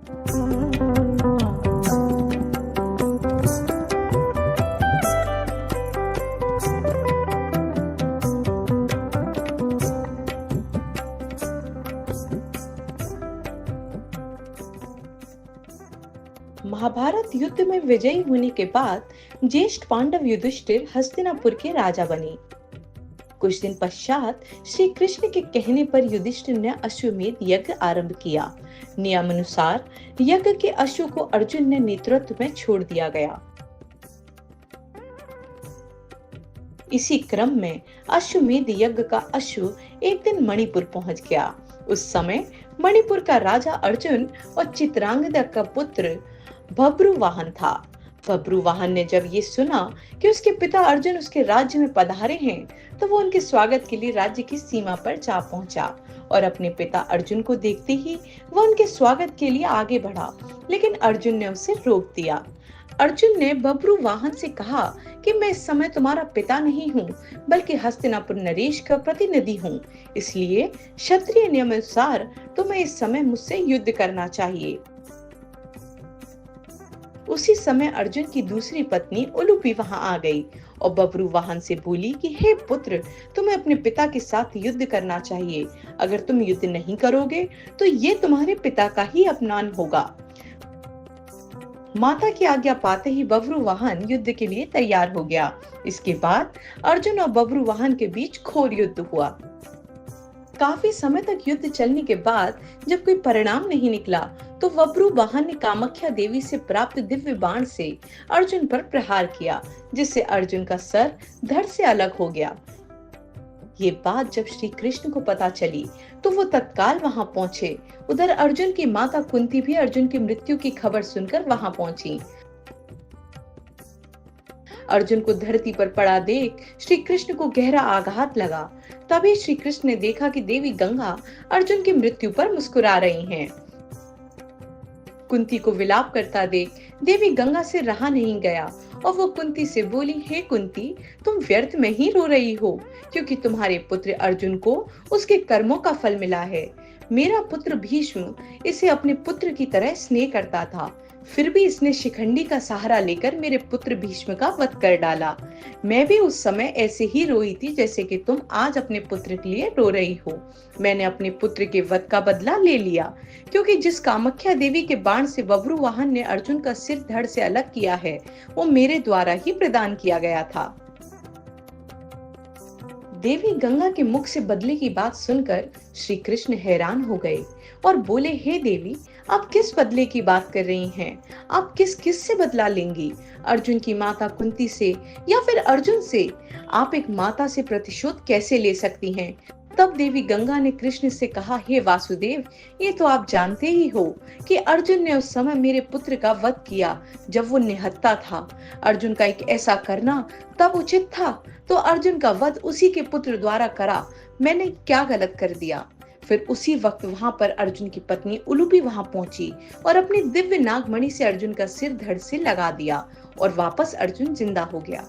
महाभारत युद्ध में विजयी होने के बाद ज्येष्ठ पांडव युधिष्ठिर हस्तिनापुर के राजा बने। कुछ दिन पश्चात श्री कृष्ण के कहने पर युधिष्ठिर ने अश्वमेध यज्ञ आरंभ किया। नियमानुसार यज्ञ के अश्व को अर्जुन ने नेतृत्व में छोड़ दिया गया। इसी क्रम में अश्वमेध यज्ञ का अश्व एक दिन मणिपुर पहुंच गया। उस समय मणिपुर का राजा अर्जुन और चित्रांगदा का पुत्र बब्रुवाहन था। बब्रुवाहन ने जब ये सुना कि उसके पिता अर्जुन उसके राज्य में पधारे हैं, तो वो उनके स्वागत के लिए राज्य की सीमा पर जा पहुंचा और अपने पिता अर्जुन को देखते ही वह उनके स्वागत के लिए आगे बढ़ा, लेकिन अर्जुन ने उसे रोक दिया। अर्जुन ने बब्रुवाहन से कहा कि मैं इस समय तुम्हारा पिता नहीं हूँ, बल्कि हस्तिनापुर नरेश का प्रतिनिधि हूँ, इसलिए क्षत्रिय नियम अनुसार तुम्हें इस समय मुझसे युद्ध करना चाहिए। उसी समय अर्जुन की दूसरी पत्नी उलूपी वहां आ गई और बब्रुवाहन से बोली कि हे पुत्र, तुम्हें अपने पिता के साथ युद्ध करना चाहिए। अगर तुम युद्ध नहीं करोगे तो ये तुम्हारे पिता का ही अपमान होगा। माता की आज्ञा पाते ही बब्रुवाहन युद्ध के लिए तैयार हो गया। इसके बाद अर्जुन और बब्रुवाहन के बीच घोर युद्ध हुआ। काफी समय तक युद्ध चलने के बाद जब कोई परिणाम नहीं निकला, तो बब्रुवाहन ने कामाख्या देवी से प्राप्त दिव्य बाण से अर्जुन पर प्रहार किया, जिससे अर्जुन का सर धड़ से अलग हो गया। ये बात जब श्री कृष्ण को पता चली तो वो तत्काल वहां पहुंचे। उधर अर्जुन की माता कुंती भी अर्जुन की मृत्यु की खबर सुनकर वहां पहुंची। अर्जुन को धरती पर पड़ा देख श्री कृष्ण को गहरा आघात लगा। तभी श्री कृष्ण ने देखा कि देवी गंगा अर्जुन की मृत्यु पर मुस्कुरा रही हैं। कुंती को विलाप करता देख देवी गंगा से रहा नहीं गया और वो कुंती से बोली, हे कुंती, तुम व्यर्थ में ही रो रही हो, क्योंकि तुम्हारे पुत्र अर्जुन को उसके कर्मों का फल मिला है। मेरा पुत्र भीष्म इसे अपने पुत्र की तरह स्नेह करता था, फिर भी इसने शिखंडी का सहारा लेकर मेरे पुत्र भीष्म का वध कर डाला। मैं भी उस समय ऐसे ही रोई थी जैसे कि तुम आज अपने पुत्र के लिए रो रही हो। मैंने अपने पुत्र के वध का बदला ले लिया, क्योंकि जिस कामाख्या देवी के बाण से बब्रुवाहन ने अर्जुन का सिर धड़ से अलग किया है, वो मेरे द्वारा ही प्रदान किया गया था। देवी गंगा के मुख से बदले की बात सुनकर श्री कृष्ण हैरान हो गए और बोले, हे देवी, आप किस बदले की बात कर रही हैं? आप किस किस से बदला लेंगी? अर्जुन की माता कुंती से या फिर अर्जुन से? आप एक माता से प्रतिशोध कैसे ले सकती हैं? तब देवी गंगा ने कृष्ण से कहा, हे वासुदेव, ये तो आप जानते ही हो कि अर्जुन ने उस समय मेरे पुत्र का वध किया जब वो निहत्था था। अर्जुन का एक ऐसा करना तब उचित था, तो अर्जुन का वध उसी के पुत्र द्वारा करा। मैंने क्या गलत कर दिया? फिर उसी वक्त वहां पर अर्जुन की पत्नी उलूपी वहां पहुंची और अपनी दिव्य नागमणि से अर्जुन का सिर धड़ से लगा दिया और वापस अर्जुन जिंदा हो गया।